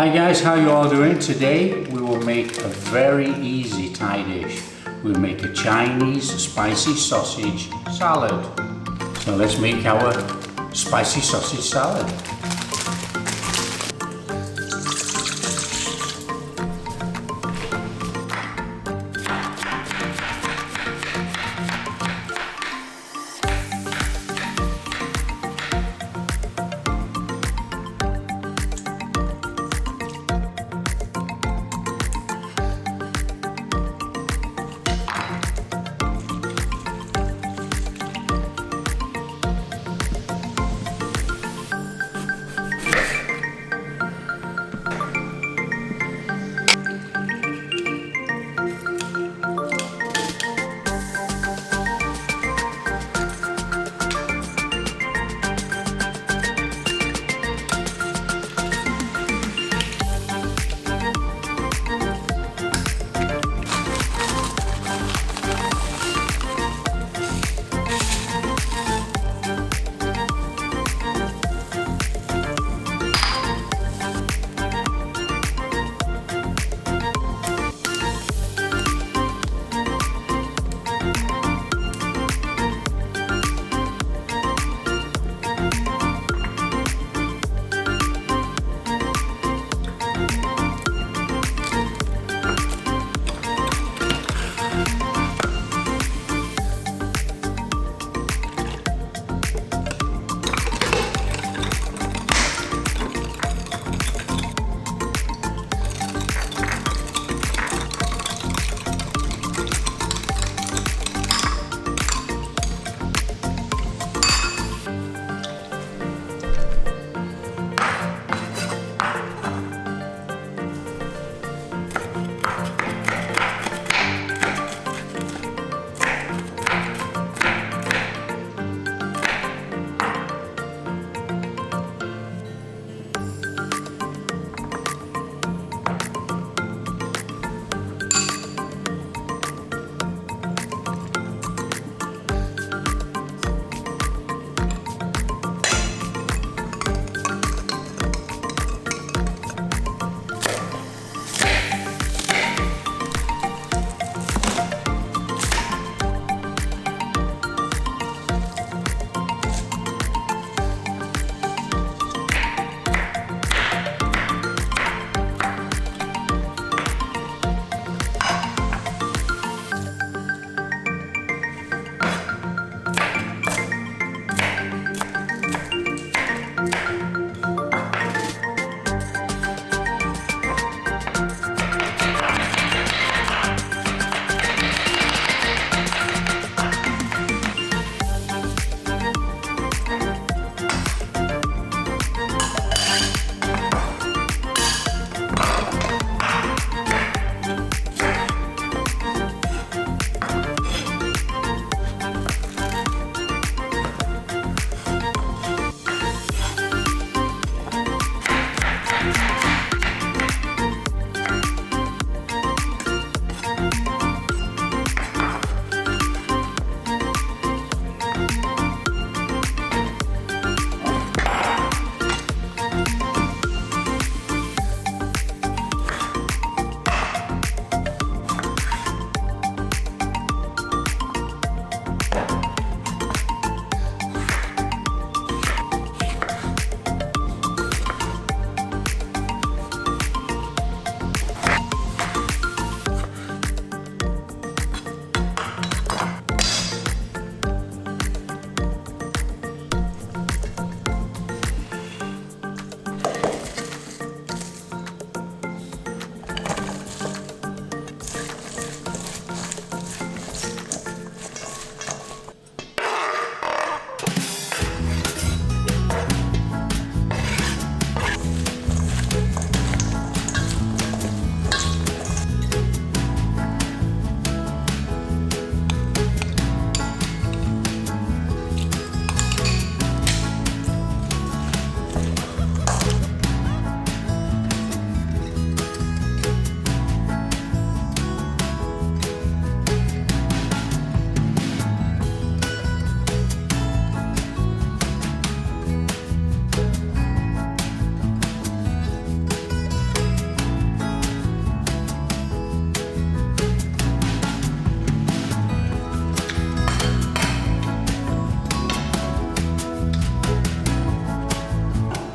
Hi guys, how you all doing? Today we will make a very easy Thai dish. We'll make a Chinese spicy sausage salad. So let's make our spicy sausage salad.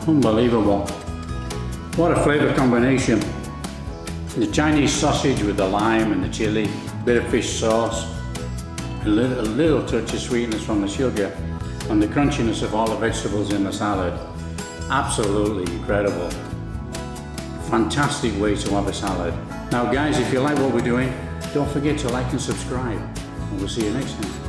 Unbelievable. What a flavor combination. The Chinese sausage with the lime and the chili, bit of fish sauce, a little touch of sweetness from the sugar, and the crunchiness of all the vegetables in the salad. Absolutely incredible. Fantastic way to have a salad. Now guys, if you like what we're doing, don't forget to like and subscribe, and we'll see you next time.